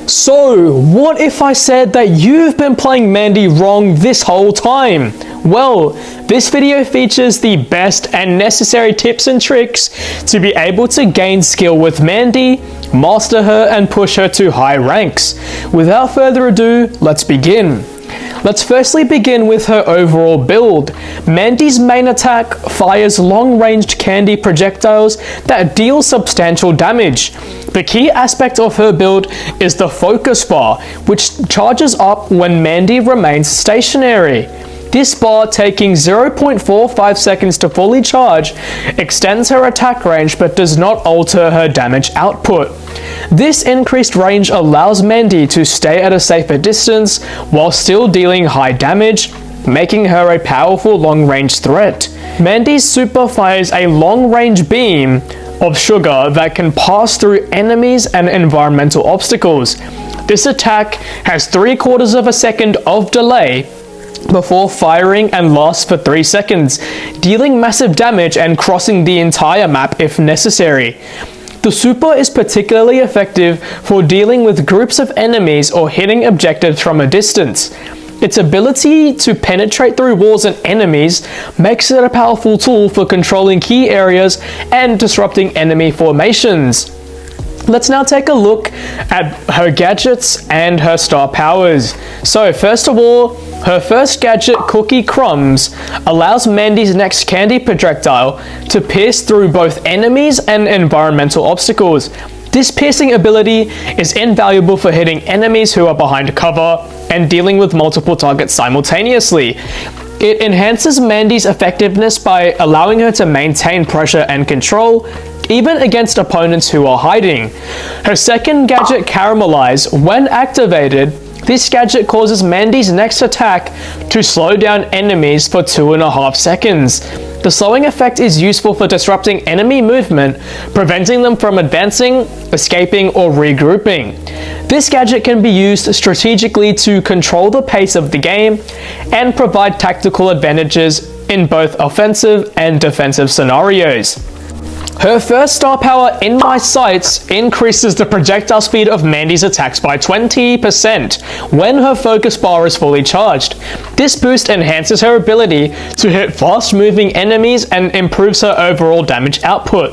So, what if I said that you've been playing Mandy wrong this whole time? Well, this video features the best and necessary tips and tricks to be able to gain skill with Mandy, master her and push her to high ranks. Without further ado, let's begin. Let's firstly begin with her overall build. Mandy's main attack fires long-ranged candy projectiles that deal substantial damage. The key aspect of her build is the focus bar, which charges up when Mandy remains stationary. This bar, taking 0.45 seconds to fully charge, extends her attack range but does not alter her damage output. This increased range allows Mandy to stay at a safer distance while still dealing high damage, making her a powerful long-range threat. Mandy's super fires a long-range beam of sugar that can pass through enemies and environmental obstacles. This attack has 3/4 of a second of delay before firing and lasts for 3 seconds, dealing massive damage and crossing the entire map if necessary. The super is particularly effective for dealing with groups of enemies or hitting objectives from a distance. Its ability to penetrate through walls and enemies makes it a powerful tool for controlling key areas and disrupting enemy formations. Let's now take a look at her gadgets and her star powers. So first of all, her first gadget, Cookie Crumbs, allows Mandy's next candy projectile to pierce through both enemies and environmental obstacles. This piercing ability is invaluable for hitting enemies who are behind cover and dealing with multiple targets simultaneously. It enhances Mandy's effectiveness by allowing her to maintain pressure and control, even against opponents who are hiding. Her second gadget, Caramelize, when activated, this gadget causes Mandy's next attack to slow down enemies for 2.5 seconds. The slowing effect is useful for disrupting enemy movement, preventing them from advancing, escaping, or regrouping. This gadget can be used strategically to control the pace of the game and provide tactical advantages in both offensive and defensive scenarios. Her first star power, In My Sights, increases the projectile speed of Mandy's attacks by 20% when her focus bar is fully charged. This boost enhances her ability to hit fast-moving enemies and improves her overall damage output.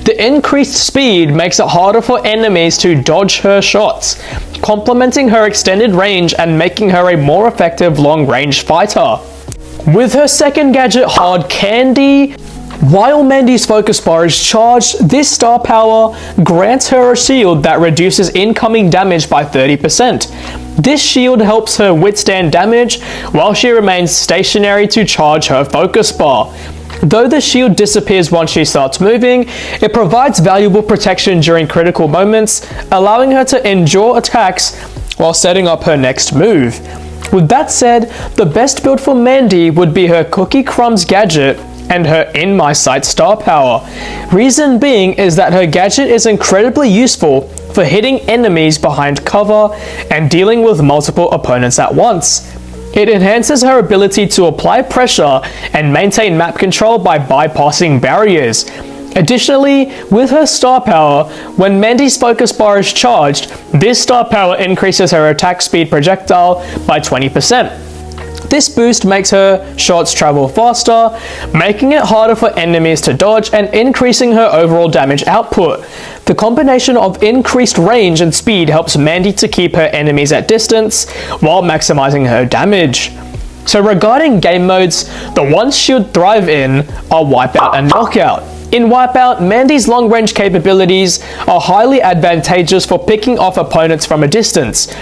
The increased speed makes it harder for enemies to dodge her shots, complementing her extended range and making her a more effective long-range fighter. With her second gadget, Hard Candy, while Mandy's focus bar is charged, this star power grants her a shield that reduces incoming damage by 30%. This shield helps her withstand damage while she remains stationary to charge her focus bar. Though the shield disappears once she starts moving, it provides valuable protection during critical moments, allowing her to endure attacks while setting up her next move. With that said, the best build for Mandy would be her Cookie Crumbs gadget and her In My Sight star power. Reason being is that her gadget is incredibly useful for hitting enemies behind cover and dealing with multiple opponents at once. It enhances her ability to apply pressure and maintain map control by bypassing barriers. Additionally, with her star power, when Mandy's focus bar is charged, this star power increases her attack speed projectile by 20%. This boost makes her shots travel faster, making it harder for enemies to dodge and increasing her overall damage output. The combination of increased range and speed helps Mandy to keep her enemies at distance while maximizing her damage. So regarding game modes, the ones she'll thrive in are Wipeout and Knockout. In Wipeout, Mandy's long-range capabilities are highly advantageous for picking off opponents from a distance.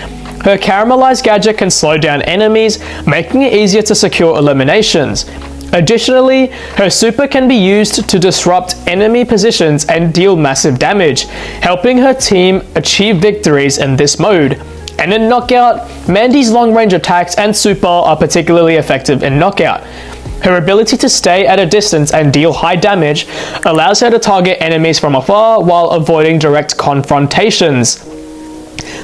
Her Caramelize gadget can slow down enemies, making it easier to secure eliminations. Additionally, her super can be used to disrupt enemy positions and deal massive damage, helping her team achieve victories in this mode. And in Knockout, Mandy's long-range attacks and super are particularly effective in Knockout. Her ability to stay at a distance and deal high damage allows her to target enemies from afar while avoiding direct confrontations.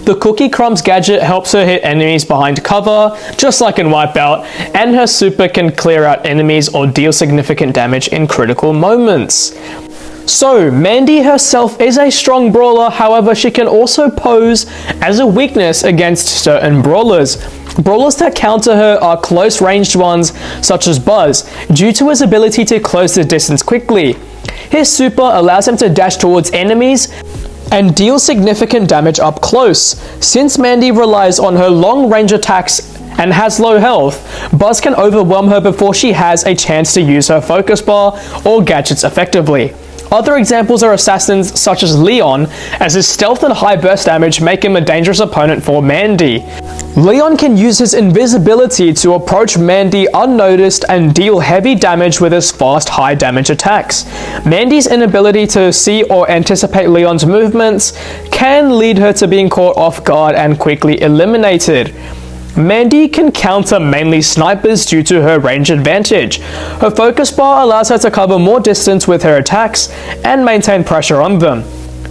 The Cookie Crumbs gadget helps her hit enemies behind cover, just like in Wipeout, and her super can clear out enemies or deal significant damage in critical moments. So, Mandy herself is a strong brawler, however she can also pose as a weakness against certain brawlers. Brawlers that counter her are close ranged ones such as Buzz, due to his ability to close the distance quickly. His super allows him to dash towards enemies and deal significant damage up close. Since Mandy relies on her long range attacks and has low health, Buzz can overwhelm her before she has a chance to use her focus bar or gadgets effectively. Other examples are assassins such as Leon, as his stealth and high burst damage make him a dangerous opponent for Mandy. Leon can use his invisibility to approach Mandy unnoticed and deal heavy damage with his fast high damage attacks. Mandy's inability to see or anticipate Leon's movements can lead her to being caught off guard and quickly eliminated. Mandy can counter mainly snipers due to her range advantage. Her focus bar allows her to cover more distance with her attacks and maintain pressure on them.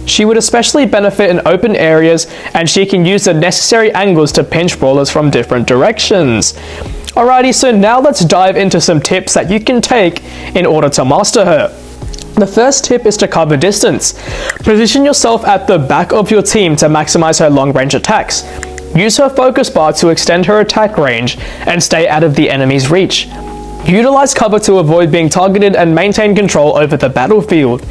She would especially benefit in open areas, and she can use the necessary angles to pinch brawlers from different directions. Alrighty, so now let's dive into some tips that you can take in order to master her. The first tip is to cover distance. Position yourself at the back of your team to maximize her long range attacks. Use her focus bar to extend her attack range and stay out of the enemy's reach. Utilize cover to avoid being targeted and maintain control over the battlefield.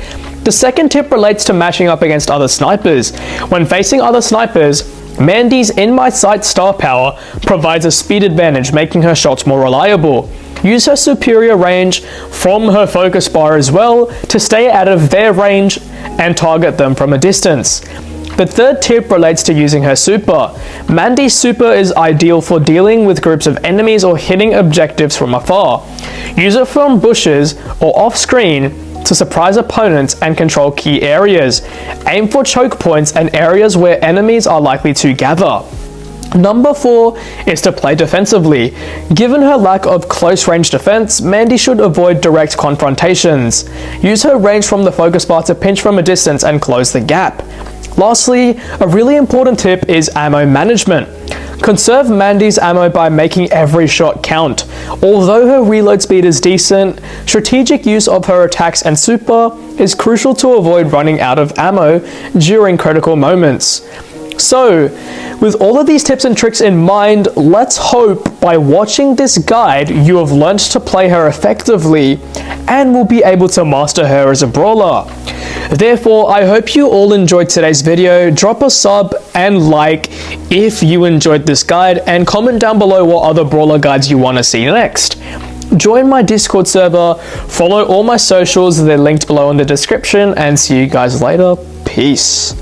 The second tip relates to matching up against other snipers. When facing other snipers, Mandy's In My Sight star power provides a speed advantage, making her shots more reliable. Use her superior range from her focus bar as well to stay out of their range and target them from a distance. The third tip relates to using her super. Mandy's super is ideal for dealing with groups of enemies or hitting objectives from afar. Use it from bushes or off screen to surprise opponents and control key areas. Aim for choke points and areas where enemies are likely to gather. Number 4 is to play defensively. Given her lack of close range defense, Mandy should avoid direct confrontations. Use her range from the focus bar to pinch from a distance and close the gap. Lastly, a really important tip is ammo management. Conserve Mandy's ammo by making every shot count. Although her reload speed is decent, strategic use of her attacks and super is crucial to avoid running out of ammo during critical moments. So, with all of these tips and tricks in mind, let's hope by watching this guide you have learned to play her effectively and will be able to master her as a brawler. Therefore, I hope you all enjoyed today's video. Drop a sub and like if you enjoyed this guide, and comment down below what other brawler guides you want to see next. Join my Discord server, follow all my socials, they're linked below in the description, and see you guys later. Peace.